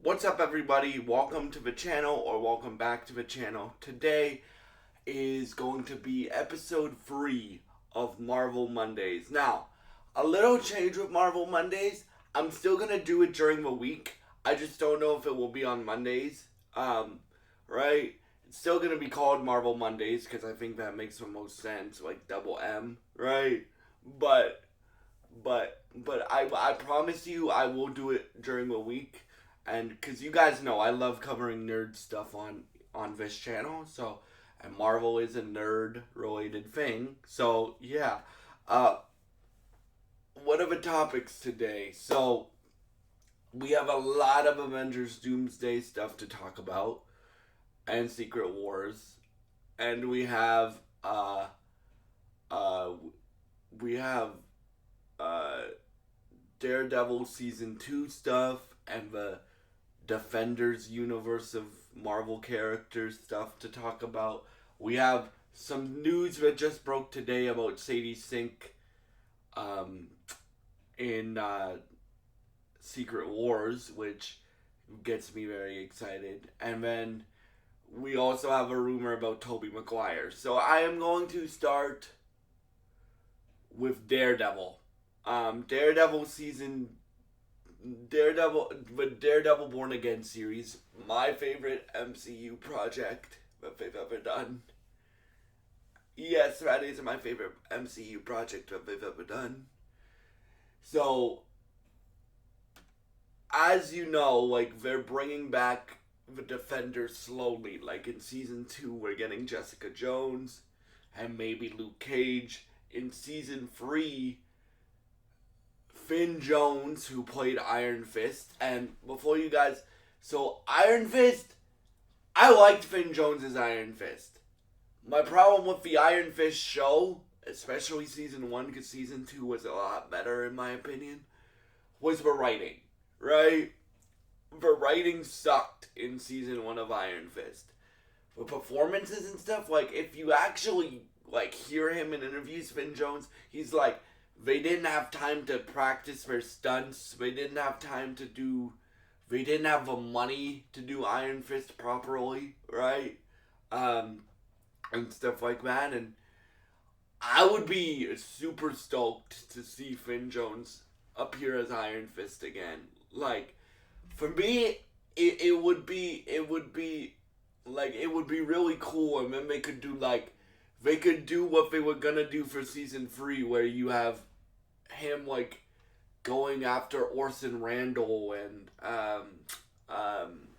What's up, everybody? Welcome to the channel, or welcome back to the channel. Today is going to be episode 3 of Marvel Mondays. Now, a little change with Marvel Mondays. I'm still gonna do it during the week. I just don't know if it will be on Mondays. Right? It's still gonna be called Marvel Mondays because I think that makes the most sense, like double M, right? But but I promise you I will do it during the week, and because you guys know I love covering nerd stuff on this channel. So, and Marvel is a nerd related thing. So yeah, uh, what are the topics today? So we have a lot of Avengers Doomsday stuff to talk about, and Secret Wars, and uh we have uh Daredevil season 2 stuff, and the Defenders universe of Marvel characters stuff to talk about. We have some news that just broke today about Sadie Sink um, in Secret Wars, which gets me very excited. And then we also have a rumor about Tobey Maguire. So I am going to start with Daredevil. Daredevil season Daredevil Born Again series, my favorite MCU project that they've ever done. Yes, that is my favorite MCU project that they've ever done. So, as you know, like, they're bringing back the Defenders slowly. Like, in season 2, we're getting Jessica Jones and maybe Luke Cage. In season 3, Finn Jones, who played Iron Fist. And before you guys, so Iron Fist, I liked Finn Jones as Iron Fist. My problem with the Iron Fist show, especially season 1, because season 2 was a lot better in my opinion, was the writing, right? The writing sucked in season 1 of Iron Fist. The performances and stuff, like, if you actually, like, hear him in interviews, Finn Jones, he's like, they didn't have time to practice their stunts. They didn't have time to do. They didn't have the money to do Iron Fist properly, right? And stuff like that. And I would be super stoked to see Finn Jones appear as Iron Fist again. Like, for me, it would be really cool, and then they could do what they were gonna do for season 3, where you have him, like, going after Orson Randall um, um,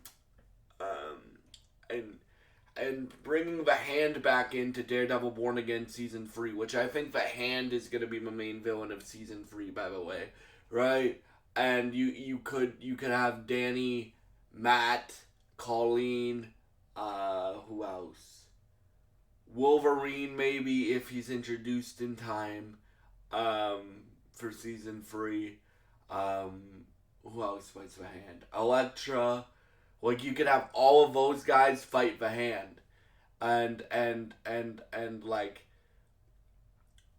and bringing the Hand back into Daredevil Born Again season 3, which I think the Hand is gonna be the main villain of season 3, by the way, right? And you could have Danny, Matt, Colleen, who else? Wolverine, maybe, if he's introduced in time, for season 3. Who else fights the Hand? Elektra. Like, you could have all of those guys fight the Hand. And like,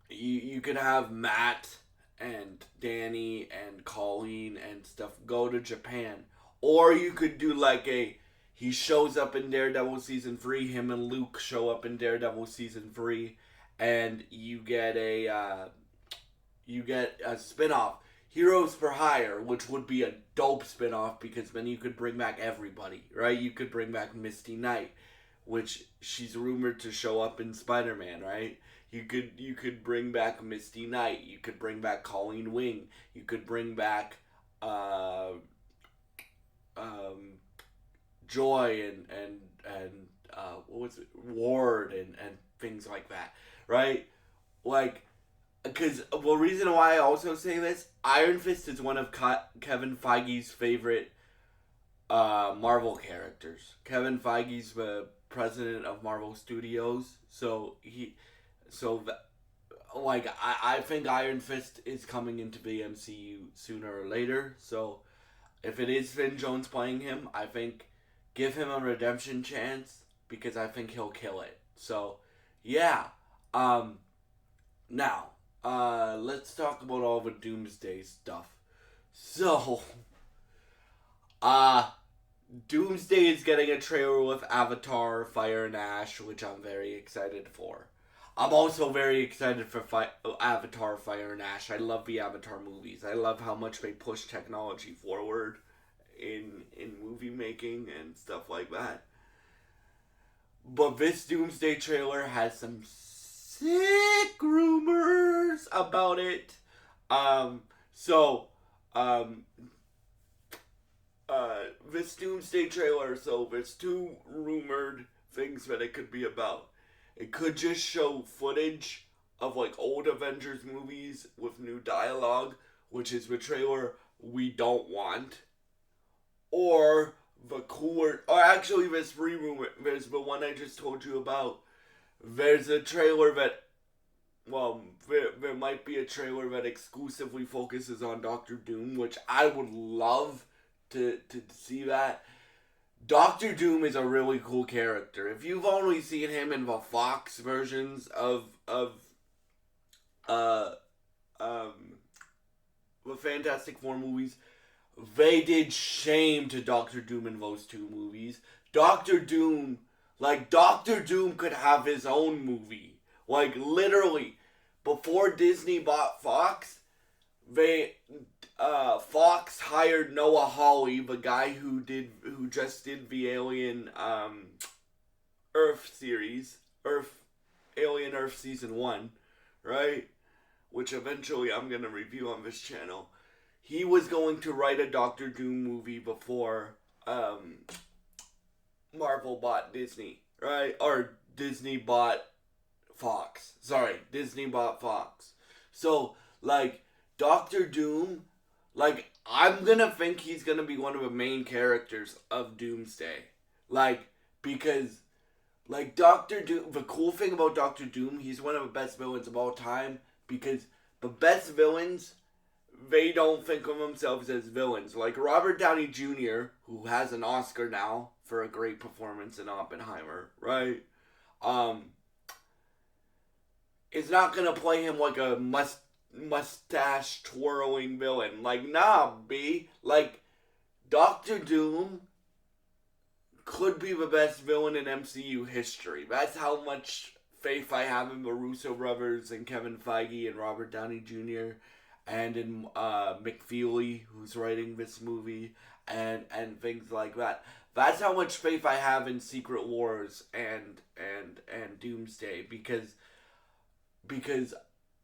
you could have Matt and Danny and Colleen and stuff go to Japan. Or you could do like he shows up in Daredevil season 3, him and Luke show up in Daredevil season 3, and you get a spin-off, Heroes for Hire, which would be a dope spin-off, because then you could bring back everybody, right? You could bring back Misty Knight, which she's rumored to show up in Spider-Man, right? You could bring back Misty Knight. You could bring back Colleen Wing. You could bring back Joy and what was it, Ward, and things like that, right? Like, because the reason why I also say this, Iron Fist is one of Kevin Feige's favorite Marvel characters. Kevin Feige's the president of Marvel Studios, so I think Iron Fist is coming into the MCU sooner or later. So if it is Finn Jones playing him, I think give him a redemption chance, because I think he'll kill it. So yeah. Now, let's talk about all the Doomsday stuff. So, Doomsday is getting a trailer with Avatar, Fire and Ash, which I'm very excited for. I'm also very excited for Avatar, Fire and Ash. I love the Avatar movies. I love how much they push technology forward in movie making and stuff like that. But this Doomsday trailer has some sick rumors about it. Um, so, um, this Doomsday trailer, so there's two rumored things that it could be about. It could just show footage of like old Avengers movies with new dialogue, which is the trailer we don't want. Or the cooler, or actually there's three rumors. There's the one I just told you about. There's a trailer that, well, there might be a trailer that exclusively focuses on Doctor Doom, which I would love to see that. Doctor Doom is a really cool character. If you've only seen him in the Fox versions of uh the Fantastic Four movies, they did shame to Doctor Doom in those two movies. Doctor Doom could have his own movie. Like literally, before Disney bought Fox, they Fox hired Noah Hawley, the guy who just did the Alien Earth series, Alien Earth season 1, right? Which eventually I'm gonna review on this channel. He was going to write a Doctor Doom movie before Marvel bought Disney, right? Or Disney bought Fox. Sorry, Disney bought Fox. So, like, Doctor Doom, like, I'm gonna think he's gonna be one of the main characters of Doomsday. Like, because, like, Doctor Doom, the cool thing about Doctor Doom, he's one of the best villains of all time, because the best villains, they don't think of themselves as villains. Like Robert Downey Jr., who has an Oscar now for a great performance in Oppenheimer, right? Is not gonna play him like a mustache twirling villain. Like, nah, B. Like, Doctor Doom could be the best villain in MCU history. That's how much faith I have in the Russo brothers and Kevin Feige and Robert Downey Jr. and in McFeely, who's writing this movie, and things like that. That's how much faith I have in Secret Wars and Doomsday, because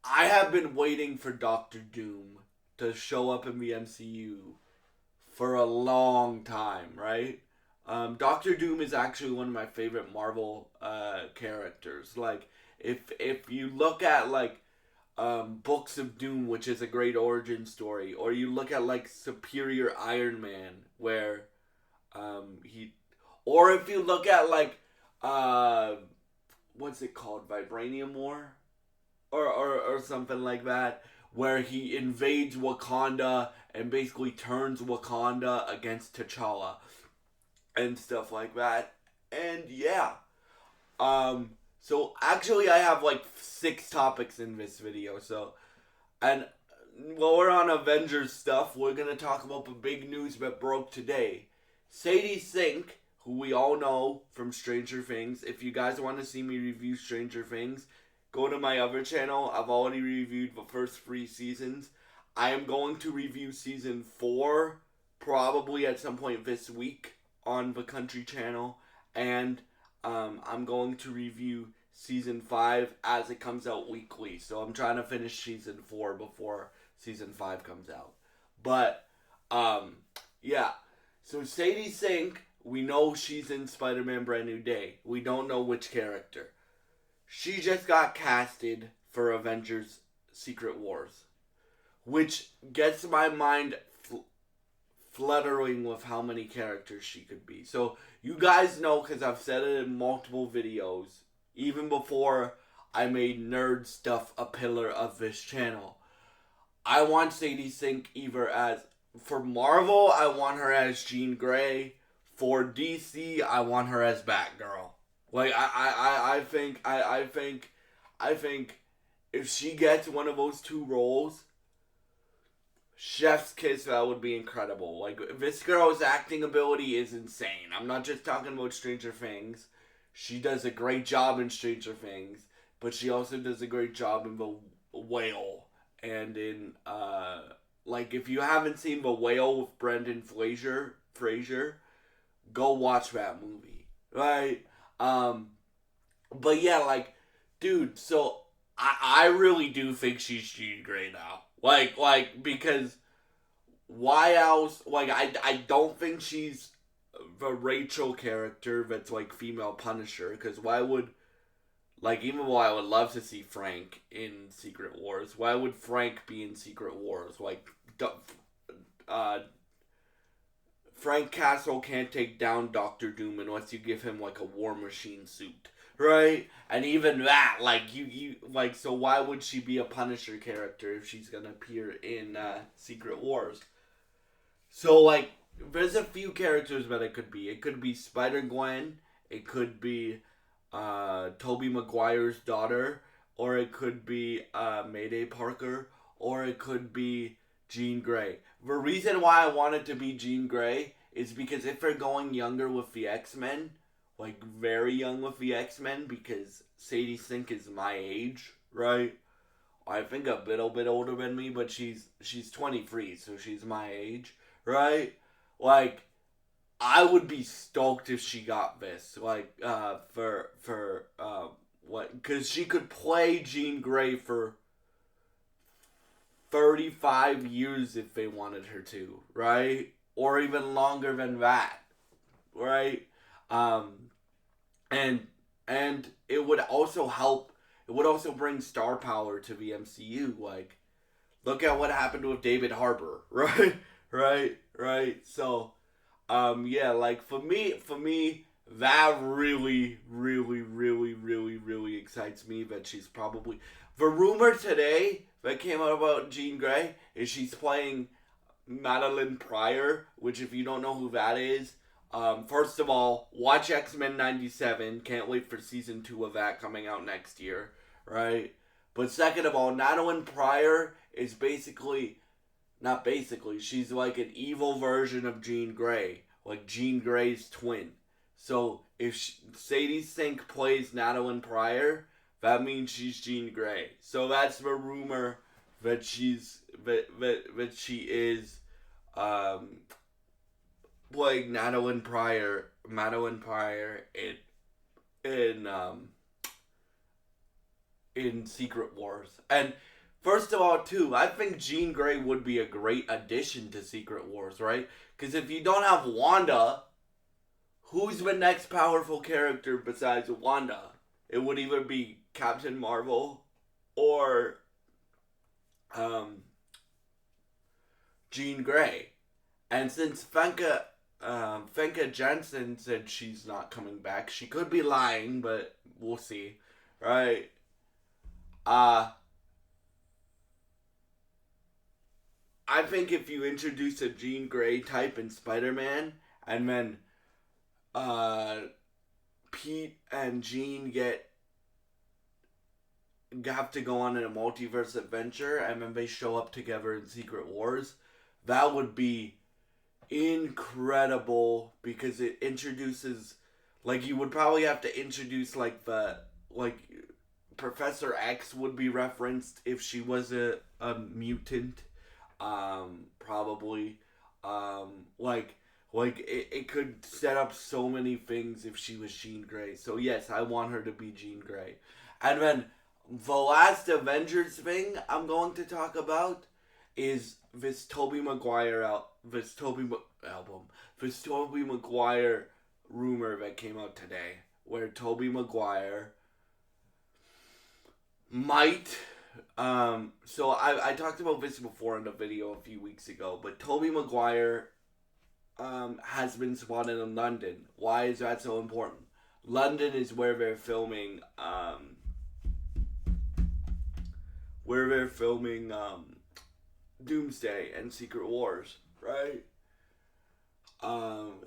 I have been waiting for Doctor Doom to show up in the MCU for a long time, right? Doctor Doom is actually one of my favorite Marvel characters. Like, if you look at like Books of Doom, which is a great origin story, or you look at like Superior Iron Man, where or if you look at like what's it called, Vibranium War, or something like that, where he invades Wakanda and basically turns Wakanda against T'Challa and stuff like that. And yeah. So actually I have like 6 topics in this video. So, and while we're on Avengers stuff, we're going to talk about the big news that broke today. Sadie Sink, who we all know from Stranger Things. If you guys want to see me review Stranger Things, go to my other channel. I've already reviewed the first 3 seasons. I am going to review season 4 probably at some point this week on the Country channel. And I'm going to review season 5 as it comes out weekly. So I'm trying to finish season 4 before season 5 comes out. But, yeah. So Sadie Sink, we know she's in Spider-Man Brand New Day. We don't know which character. She just got casted for Avengers Secret Wars, which gets my mind fluttering with how many characters she could be. So you guys know, because I've said it in multiple videos, even before I made nerd stuff a pillar of this channel, I want Sadie Sink either as, for Marvel, I want her as Jean Grey. For DC, I want her as Batgirl. Like, I think if she gets one of those 2 roles, Chef's kiss, that would be incredible. Like, this girl's acting ability is insane. I'm not just talking about Stranger Things. She does a great job in Stranger Things, but she also does a great job in The Whale. And in, like, if you haven't seen The Whale with Brendan Fraser, go watch that movie. Right? But yeah, like, dude, so I really do think she's Jean Grey now. Because why else? Like, I don't think she's the Rachel character that's like female Punisher. Because why would, like, even though I would love to see Frank in Secret Wars, why would Frank be in Secret Wars? Like, uh, Frank Castle can't take down Doctor Doom unless you give him like a War Machine suit, right? And even that, like you like, so why would she be a Punisher character if she's gonna appear in Secret Wars? So like, there's a few characters that it could be. It could be Spider Gwen. It could be Tobey Maguire's daughter, or it could be Mayday Parker, or it could be Jean Grey. The reason why I want it to be Jean Grey is because if they're going younger with the X-Men, like very young with the X-Men, because Sadie Sink is my age, right? I think a little bit older than me, but she's 23, so she's my age, right? Like, I would be stoked if she got this, like, what? Because she could play Jean Grey for 35 years if they wanted her to, right? Or even longer than that, right? Um, and and it would also help. It would also bring star power to the MCU. Like, look at what happened with David Harbour, right? Right. So, yeah, like for me, that really excites me. That she's probably, the rumor today that came out about Jean Grey is she's playing Madeline Pryor, which, if you don't know who that is, first of all, watch X-Men 97. Can't wait for season 2 of that coming out next year, right? But second of all, Madeline Pryor is not basically, she's like an evil version of Jean Grey, like Jean Grey's twin. So if Sadie Sink plays Madeline Pryor, that means she's Jean Grey. So that's the rumor that she is um, playing Madeline Pryor in Secret Wars. And first of all, too, I think Jean Grey would be a great addition to Secret Wars, right? Because if you don't have Wanda, who's the next powerful character besides Wanda? It would either be Captain Marvel or Jean Grey. And since Fenka Jensen said she's not coming back, she could be lying, but we'll see, right? Uh, I think if you introduce a Jean Grey type in Spider-Man, and then uh, Pete and Jean have to go on a multiverse adventure, and then they show up together in Secret Wars, that would be incredible, because it introduces, like, you would probably have to introduce like Professor X would be referenced if she was a mutant, probably, like it could set up so many things if she was Jean Grey. So yes, I want her to be Jean Grey. And then the last Avengers thing I'm going to talk about is this Tobey Maguire album, this Tobey Maguire rumor that came out today, where Tobey Maguire might. So I talked about this before in a video a few weeks ago, but Tobey Maguire has been spotted in London. Why is that so important? London is where they're filming. Doomsday and Secret Wars, right?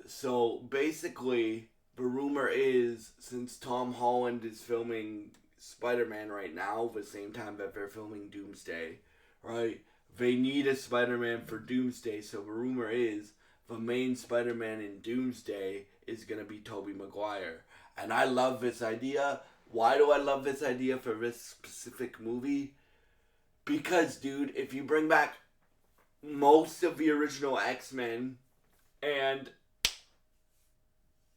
So basically, the rumor is, since Tom Holland is filming Spider-Man right now, the same time that they're filming Doomsday, right? they need a Spider-Man for Doomsday, so the rumor is the main Spider-Man in Doomsday is going to be Tobey Maguire. And I love this idea. Why do I love this idea for this specific movie? Because, dude, if you bring back most of the original X-Men and,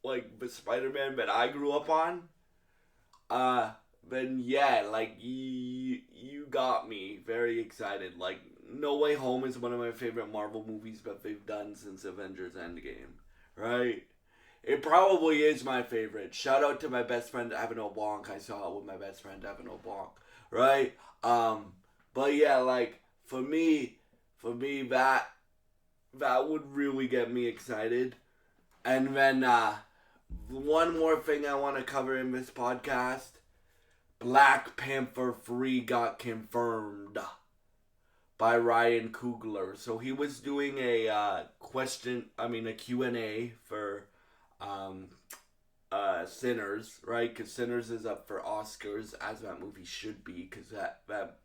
like, the Spider-Man that I grew up on, then yeah, like, you got me very excited. Like, No Way Home is one of my favorite Marvel movies that they've done since Avengers Endgame, right? It probably is my favorite. Shout out to my best friend Evan O'Blanc. I saw it with my best friend Evan O'Blanc, right? But yeah, like, for me, that would really get me excited. And then one more thing I want to cover in this podcast: Black Panther 3 got confirmed by Ryan Coogler. So he was doing a Q&A for Sinners, right? Because Sinners is up for Oscars, as that movie should be, because that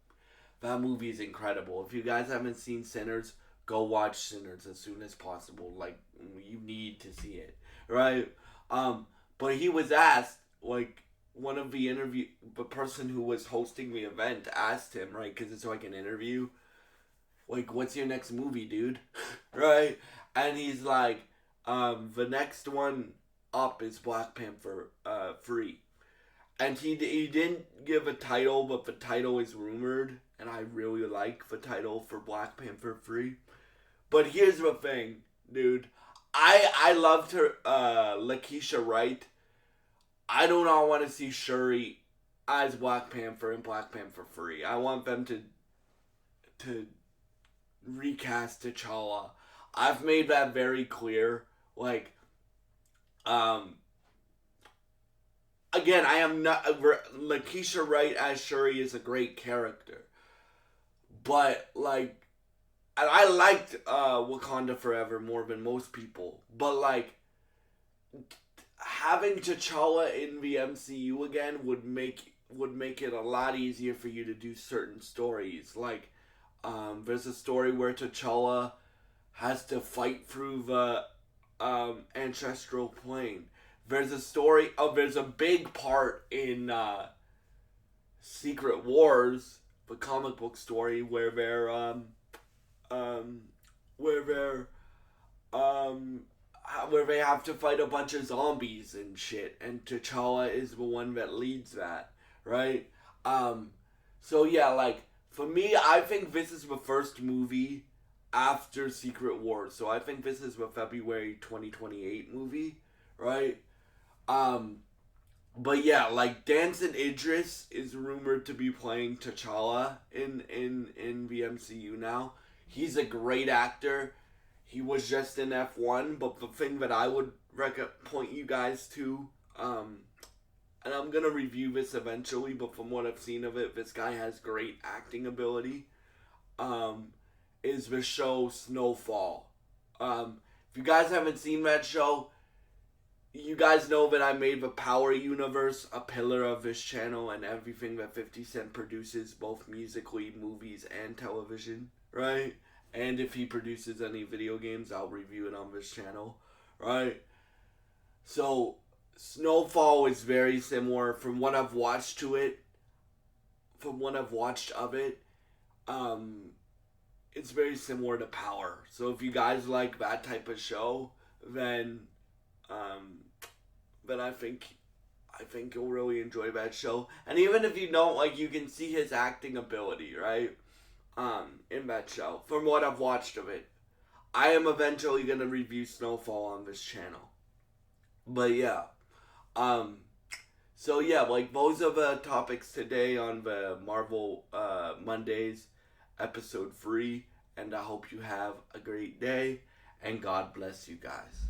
movie is incredible. If you guys haven't seen Sinners, go watch Sinners as soon as possible. Like, you need to see it, right? But he was asked, like, the person who was hosting the event asked him, right, because it's like an interview, like, what's your next movie, dude? Right? And he's like, the next one up is Black Panther 3. And he didn't give a title, but the title is rumored, and I really like the title for Black Panther 3. But here's the thing, dude. I loved her, Lakeisha Wright. I do not want to see Shuri as Black Panther in Black Panther 3. I want them to recast T'Challa. I've made that very clear. Like, again, I am not... Lakeisha Wright as Shuri is a great character. But, like, and I liked Wakanda Forever more than most people. But, like, having T'Challa in the MCU again would make it a lot easier for you to do certain stories. Like, there's a story where T'Challa has to fight through the ancestral plane. There's a big part in Secret Wars, the comic book story, where they have to fight a bunch of zombies and shit, and T'Challa is the one that leads that, right? So yeah, like, for me, I think this is the first movie after Secret Wars, so I think this is the February 2028 movie, right? But yeah, like, Danson Idris is rumored to be playing T'Challa in the MCU now. He's a great actor. He was just in F1, but the thing that I would point you guys to, and I'm gonna review this eventually, but from what I've seen of it, this guy has great acting ability, is the show Snowfall. If you guys haven't seen that show, you guys know that I made the Power Universe a pillar of this channel and everything that 50 Cent produces, both musically, movies, and television, right? And if he produces any video games, I'll review it on this channel, right? So, Snowfall is very similar from what I've watched of it. It's very similar to Power. So if you guys like that type of show, then I think you'll really enjoy that show. And even if you don't, like, you can see his acting ability, right? In that show, from what I've watched of it. I am eventually gonna review Snowfall on this channel. But yeah. So yeah, like, those are the topics today on the Marvel Mondays episode 3, and I hope you have a great day, and God bless you guys.